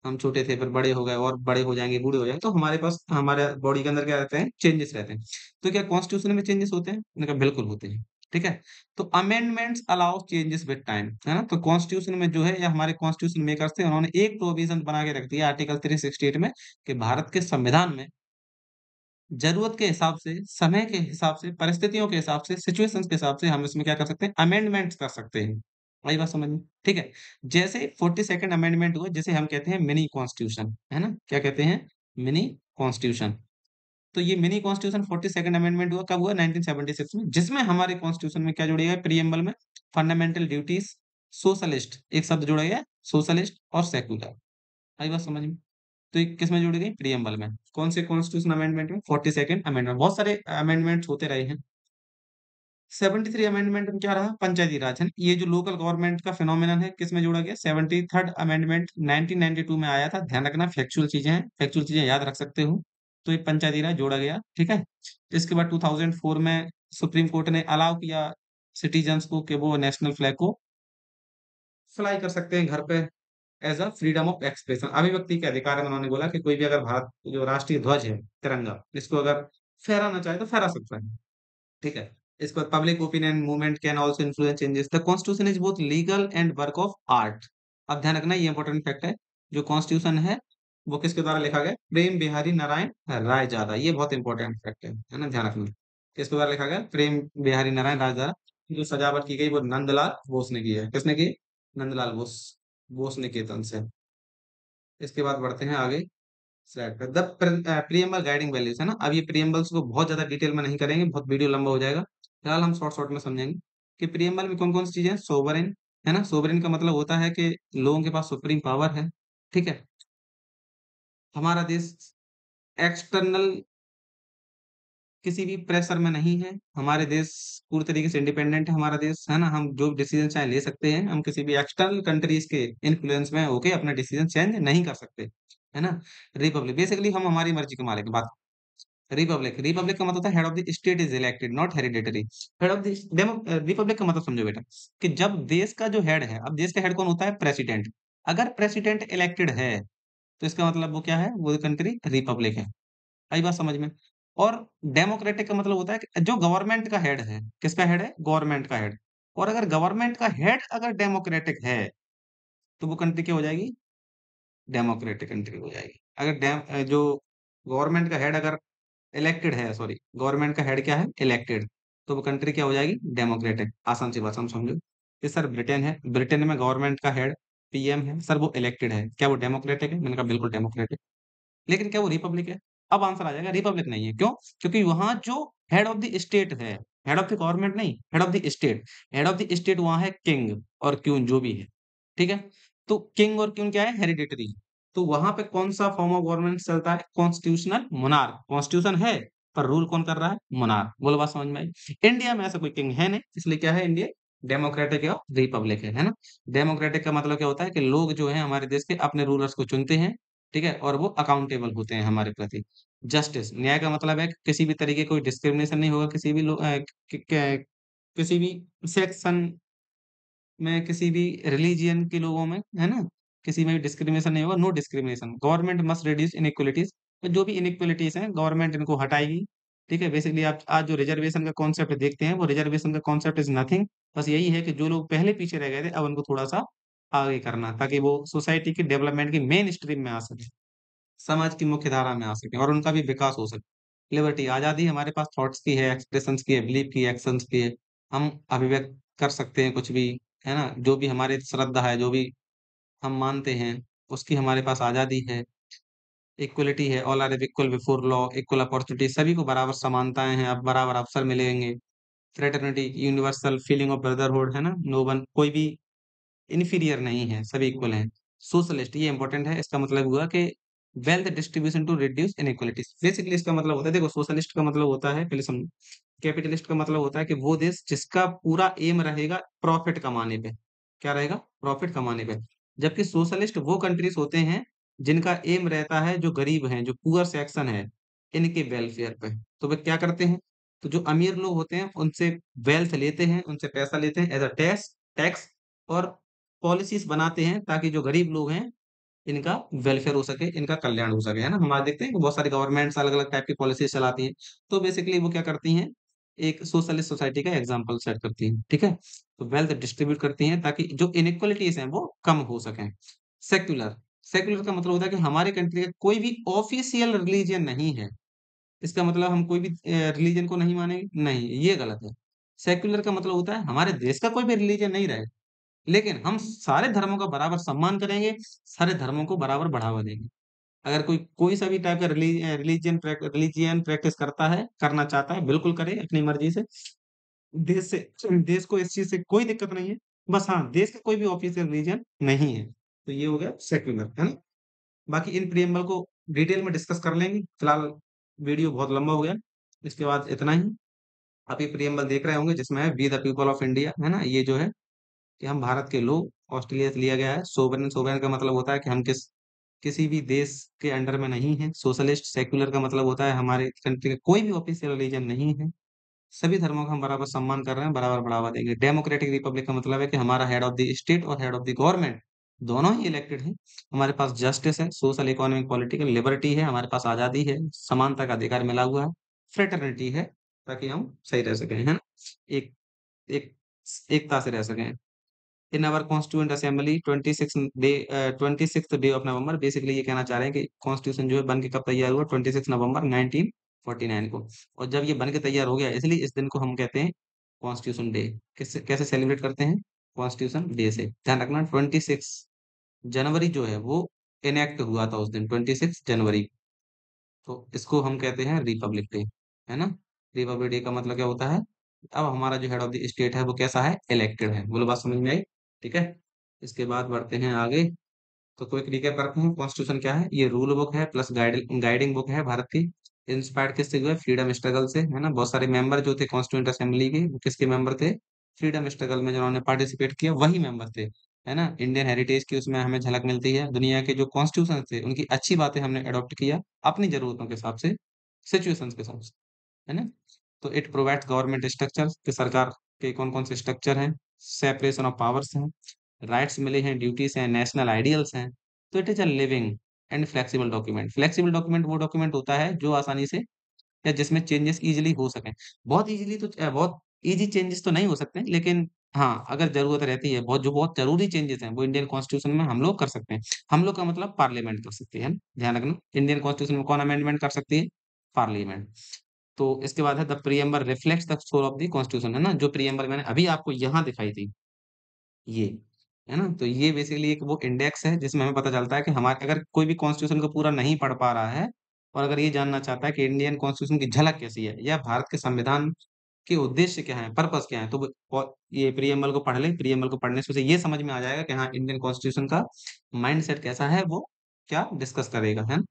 हम छोटे थे फिर बड़े हो गए और बड़े हो जाएँगे, बूढ़े हो जाएँगे, तो हमारे पास हमारे बॉडी के अंदर क्या रहते हैं? चेंजेस रहते हैं। तो क्या कॉन्स्टिट्यूशन में चेंजेस होते हैं? मैंने कहा बिल्कुल होते हैं। ठीक है? तो amendments allow changes with time, है ना? तो कॉन्स्टिट्यूशन में जो है, या हमारे कॉन्स्टिट्यूशन मेकर्स थे, उन्होंने एक प्रोविज़न बना के रख दिया आर्टिकल 368 में, कि भारत के संविधान में ज़रूरत के हिसाब से, समय के हिसाब से, परिस्थितियों के हिसाब से, सिचुएशंस के हिसाब से हम इसमें क्या कर सकते हैं? अमेंडमेंट्स कर सकते हैं। आई बात समझ में? ठीक है। जैसे 42nd अमेंडमेंट हुआ, जिसे हम कहते हैं मिनी कॉन्स्टिट्यूशन, है ना? क्या कहते हैं? Mini constitution. तो ये मिनी कॉन्स्टिट्यूशन 42nd अमेंडमेंट हुआ कब हुआ? 1976 में, जिसमें हमारे कॉन्स्टिट्यूशन में क्या जोड़ा गया? प्रीएम्बल में फंडामेंटल ड्यूटीज, सोशलिस्ट, एक शब्द जोड़ा गया, सोशलिस्ट और सेक्युलर। आई बात समझ में? तो ये किसमें जोड़ी गई? प्रीएम्बल में। कौन से कॉन्स्टिट्यूशन अमेंडमेंट में? 42nd amendment. बहुत सारे अमेंडमेंट्स होते रहे हैं। 73 अमेंडमेंट में क्या रहा? पंचायती राज है ना? ये जो लोकल गवर्नमेंट का फिनोमिनन है किसमें जोड़ा गया? 73rd अमेंडमेंट 1992 में आया था। ध्यान रखना, फैक्चुअल चीजें हैं, फैक्चुअल चीजें याद रख सकते हो। तो ये पंचायती राज जोड़ा गया, ठीक है। इसके बाद 2004 में सुप्रीम कोर्ट ने अलाउ किया सिटीजन्स को कि वो नेशनल फ्लैग को फ्लाई कर सकते हैं घर पे, as a freedom of expression, अभिव्यक्ति के अधिकार में। उन्होंने बोला कि कोई भी अगर भारत जो राष्ट्रीय ध्वज है, तिरंगा, इसको अगर फहराना चाहे तो फहरा सकता है, ठीक है। इसके बाद public opinion movement can also influence changes. The constitution is both legal and work of art. अब ध्यान रखना, ये इंपॉर्टेंट फैक्ट है। जो कॉन्स्टिट्यूशन है वो किसके द्वारा लिखा गया? प्रेम बिहारी नारायण राय ज्यादा। ये बहुत इंपॉर्टेंट फैक्ट है ना? ध्यान रखना, किसके द्वारा लिखा गया? प्रेम बिहारी नारायण राय द्वारा। जो सजावट की गई वो नंदलाल बोस ने की है। किसने की? नंदलाल बोस, बोस निकेतन से। इसके बाद बढ़ते हैं आगे स्लाइड पर। द प्रीएम्बल गाइडिंग वैल्यूज है ना? अब ये प्रीएम्बल्स को बहुत ज्यादा डिटेल में नहीं करेंगे, बहुत वीडियो लंबा हो जाएगा। फिलहाल हम शॉर्ट शॉर्ट में समझेंगे कि प्रीएम्बल में कौन कौन सी चीजें हैं। सोवरेन है ना? सोवरेन का मतलब होता है कि लोगों के पास सुप्रीम पावर है, ठीक है। हमारा देश एक्सटर्नल किसी भी प्रेशर में नहीं है। हमारे देश पूरी तरीके से इंडिपेंडेंट है हमारा देश, है ना? हम जो डिसीजन चाहे ले सकते हैं। हम किसी भी एक्सटर्नल कंट्रीज के इन्फ्लुएंस में होके अपना डिसीजन चेंज नहीं कर सकते, है ना? रिपब्लिक, बेसिकली हम हमारी मर्जी के मालिक। बात रिपब्लिक, रिपब्लिक का मतलब होता है head of the state is elected, not hereditary. Head of the demo Republic का मतलब समझो बेटा, कि जब देश का जो हेड है, अब देश का हेड कौन होता है? प्रेसिडेंट। अगर प्रेसिडेंट इलेक्टेड है तो इसका मतलब वो क्या है? वो कंट्री रिपब्लिक है। आई बात समझ में? और डेमोक्रेटिक का मतलब होता है कि जो गवर्नमेंट का हेड है, किसका हेड है? गवर्नमेंट का हेड। और अगर गवर्नमेंट का हेड अगर डेमोक्रेटिक है तो वो कंट्री क्या हो जाएगी? डेमोक्रेटिक कंट्री हो जाएगी। अगर जो गवर्नमेंट का हेड अगर इलेक्टेड है, सॉरी, गवर्नमेंट का हेड क्या है? इलेक्टेड, तो वो कंट्री क्या हो जाएगी? डेमोक्रेटिक। आसान सी बात हम समझो कि सर ब्रिटेन है, ब्रिटेन में गवर्नमेंट का हेड पीएम है, सर वो इलेक्टेड है, क्या वो डेमोक्रेटिक है? मैंने कहा बिल्कुल डेमोक्रेटिक। लेकिन क्या वो रिपब्लिक है? अब आंसर आ जाएगा, रिपब्लिक नहीं है। क्यों? क्योंकि वहां जो हेड ऑफ द स्टेट है, हेड ऑफ द गवर्नमेंट नहीं, head of the state, head of the state वहां है किंग और क्वीन जो भी है, ठीक है। तो किंग और क्वीन क्या है? हेरिडिटरी। तो वहां पे कौन सा फॉर्म ऑफ गवर्नमेंट चलता है? Constitutional monarch. कॉन्स्टिट्यूशन है पर रूल कौन कर रहा है? मोनार्क। बोलो बात समझ में आई? इंडिया में ऐसा कोई किंग है नहीं, इसलिए क्या है? इंडिया डेमोक्रेटिक है और रिपब्लिक है ना? डेमोक्रेटिक का मतलब क्या होता है कि लोग जो है हमारे देश के अपने रूलर्स को चुनते हैं, ठीक है, और वो अकाउंटेबल होते हैं हमारे प्रति। जस्टिस, न्याय का मतलब है कि किसी भी तरीके कोई डिस्क्रिमिनेशन नहीं होगा किसी भी किसी भी सेक्शन में, किसी भी रिलीजियन के लोगों में, है ना? किसी में भी डिस्क्रिमिनेशन नहीं होगा, no discrimination. Government must reduce inequalities. तो जो भी इनइक्वालिटीज हैं गवर्नमेंट इनको हटाएगी, ठीक है। बेसिकली आप आज जो रिजर्वेशन का कॉन्सेप्ट देखते हैं, वो रिजर्वेशन का कॉन्सेप्ट इज नथिंग, बस यही है कि जो लोग पहले पीछे रह गए थे अब उनको थोड़ा सा आगे करना, ताकि वो सोसाइटी की डेवलपमेंट की मेन स्ट्रीम में आ सके, समाज की मुख्य धारा में आ सके और उनका भी विकास हो सके। लिबर्टी, आजादी हमारे पास थॉट्स की है, एक्सप्रेशंस की है, बिलीफ की है, एक्शंस की है। हम अभिव्यक्त कर सकते हैं कुछ भी, है ना? जो भी हमारी श्रद्धा है, जो भी हम मानते हैं, उसकी हमारे पास आजादी है। इक्वलिटी है, all are equal before law, equal opportunity, सभी को बराबर समानताएं हैं, अब बराबर अवसर मिलेंगे। Fraternity, universal feeling of brotherhood, है ना? नो वन, कोई भी इन्फीरियर नहीं है, सभी इक्वल हैं। सोशलिस्ट, ये इंपॉर्टेंट है, इसका मतलब हुआ कि wealth distribution to reduce inequalities. Basically इसका मतलब होता है, देखो सोशलिस्ट का मतलब होता है, पहले समझो, कैपिटलिस्ट का मतलब होता है कि वो देश जिसका पूरा एम रहेगा प्रॉफिट कमाने पे। क्या रहेगा? प्रॉफिट कमाने पे। जबकि सोशलिस्ट वो कंट्रीज होते हैं जिनका एम रहता है जो गरीब हैं, जो पुअर सेक्शन है, इनके वेलफेयर पे। तो वे क्या करते हैं? तो जो अमीर लोग होते हैं उनसे वेल्थ लेते हैं, उनसे पैसा लेते हैं एज अ टैक्स, टैक्स, और पॉलिसीज बनाते हैं ताकि जो गरीब लोग हैं इनका वेलफेयर हो सके, इनका कल्याण हो सके, है ना? हम आज देखते हैं कि बहुत सारी गवर्नमेंट्स अलग-अलग टाइप की पॉलिसीज़ चलाती हैं। तो बेसिकली वो क्या करती हैं, एक सोशलिस्ट सोसाइटी का एग्जाम्पल सेट करती हैं, ठीक है? तो वेल्थ डिस्ट्रीब्यूट करती हैं ताकि जो इनइक्वालिटीज़ हैं वो कम हो सकें। सेक्युलर, सेक्युलर का मतलब होता है कि हमारे कंट्री का कोई भी ऑफिशियल रिलीजन नहीं है। इसका मतलब हम कोई भी रिलीजन को नहीं मानेंगे, नहीं, ये गलत है। सेक्युलर का मतलब होता है हमारे देश का कोई भी रिलीजन नहीं रहे, लेकिन हम सारे धर्मों का बराबर सम्मान करेंगे, सारे धर्मों को बराबर बढ़ावा देंगे। अगर कोई कोई सा भी टाइप का रिलीजियन प्रैक्टिस करता है, करना चाहता है, बिल्कुल करे अपनी मर्जी से। देश से देश को इस चीज से कोई दिक्कत नहीं है। बस हाँ, देश का कोई भी ऑफिशियल रिलीजन नहीं है। तो ये हो गया सेक्युलर, है ना? बाकी इन प्रियम्बल को डिटेल में डिस्कस कर लेंगे। फिलहाल वीडियो बहुत लंबा हो गया। इसके बाद इतना ही। आप ये प्रियम्बल देख रहे होंगे जिसमें है we the people of India, है ना? ये जो है कि हम भारत के लोग, ऑस्ट्रेलिया से लिया गया है। सोवरेन, सोवरेन का मतलब होता है कि हम किसी भी देश के अंडर में नहीं है। सोशलिस्ट, सेक्युलर का मतलब होता है हमारे कंट्री का कोई भी ऑफिशियल रिलीजन नहीं है। सभी धर्मों का हम बराबर सम्मान कर रहे हैं, बराबर बढ़ावा देंगे। डेमोक्रेटिक रिपब्लिक का मतलब है कि हमारा हेड ऑफ द स्टेट और हेड ऑफ द गवर्नमेंट दोनों ही इलेक्टेड हैं। हमारे पास जस्टिस है, सोशल, इकोनॉमिक, पॉलिटिकल लिबर्टी है, हमारे पास आजादी है, समानता का अधिकार मिला हुआ है, फ्रेटर्निटी है, ताकि हम सही रह सकें, है ना? एक एक एकता से रह सकें। In our constituent assembly 26th day of November, basically ये कहना चाह रहे हैं कि कॉन्स्टिट्यूशन जो है बन के कब तैयार हुआ? 26 नवंबर 1949 को। और जब ये बन के तैयार हो गया, इसलिए इस दिन को हम कहते हैं कॉन्स्टिट्यूशन डे। किससे कैसे सेलिब्रेट करते हैं? कॉन्स्टिट्यूशन डे से। ध्यान रखना, 26 जनवरी जो है वो इनेक्ट हुआ था उस दिन, 26 जनवरी। तो इसको हम कहते हैं रिपब्लिक डे, है ना? रिपब्लिक डे का मतलब क्या होता है? अब हमारा जो हेड ऑफ द स्टेट है वो कैसा है? इलेक्टेड है। बोलो, बात समझ में आई? ठीक है। इसके बाद बढ़ते हैं आगे। तो क्विक रिकैप करते हैं, कॉन्स्टिट्यूशन क्या है? ये रूल बुक है प्लस गाइडिंग बुक है भारत की। इंस्पायर्ड किससे हुआ है? फ्रीडम स्ट्रगल से, है ना? बहुत सारे मेंबर जो थे कॉन्स्टिट्यूंट असेंबली के, वो किसके मेंबर थे? फ्रीडम स्ट्रगल में जिन्होंने पार्टिसिपेट किया वही मेंबर थे, है ना? इंडियन हेरिटेज की उसमें हमें झलक मिलती है। दुनिया के जो कॉन्स्टिट्यूशन थे उनकी अच्छी बातें हमने अडॉप्ट किया अपनी जरूरतों के हिसाब से, सिचुएशंस के हिसाब से, है ना? तो इट प्रोवाइड्स गवर्नमेंट स्ट्रक्चर, कि सरकार के कौन कौन से स्ट्रक्चर हैं, सेपरेशन ऑफ पावर्स हैं, राइट्स मिले हैं, ड्यूटीज हैं, नेशनल आइडियल्स हैं। तो it is a living and flexible document. Flexible document वो डॉक्यूमेंट होता है जो आसानी से, या जिसमें चेंजेस इजीली हो सकें। बहुत इजी चेंजेस तो नहीं हो सकते, लेकिन हाँ, अगर जरूरत रहती है, बहुत जरूरी चेंजेस हैं वो इंडियन कॉन्स्टिट्यूशन में हम लोग कर सकते हैं। हम लोग का मतलब पार्लियामेंट कर सकती है, ध्यान रखना। इंडियन कॉन्स्टिट्यूशन में कौन अमेंडमेंट कर सकती है? पार्लियामेंट। तो इसके बाद है the preamble reflects the soul of the constitution, है ना? जो प्रीएम्बर मैंने अभी आपको यहाँ दिखाई थी, ये, है ना? तो ये बेसिकली एक वो इंडेक्स है जिसमें हमें पता चलता है कि हमारे, अगर कोई भी कॉन्स्टिट्यूशन को पूरा नहीं पढ़ पा रहा है और अगर ये जानना चाहता है कि इंडियन कॉन्स्टिट्यूशन की झलक कैसी है या भारत के संविधान के उद्देश्य क्या है, पर्पस क्या है, तो ये प्रीएम्बल को पढ़ ले। प्रीएम्बल को पढ़ने से उसे ये समझ में आ जाएगा कि हाँ, इंडियन कॉन्स्टिट्यूशन का माइंडसेट कैसा है, वो क्या डिस्कस करेगा, है ना?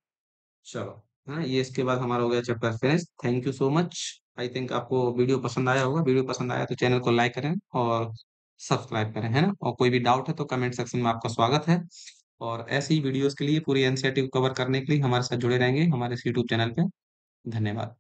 चलो, हाँ, ये इसके बाद हमारा हो गया chapter finish. Thank you so much. I think आपको वीडियो पसंद आया होगा। वीडियो पसंद आया तो चैनल को लाइक करें और सब्सक्राइब करें, है ना? और कोई भी डाउट है तो कमेंट सेक्शन में आपका स्वागत है। और ऐसी ही वीडियोस के लिए, पूरी एनसीईआरटी को कवर करने के लिए हमारे साथ जुड़े रहेंगे हमारे इस यूट्यूब चैनल पे। धन्यवाद।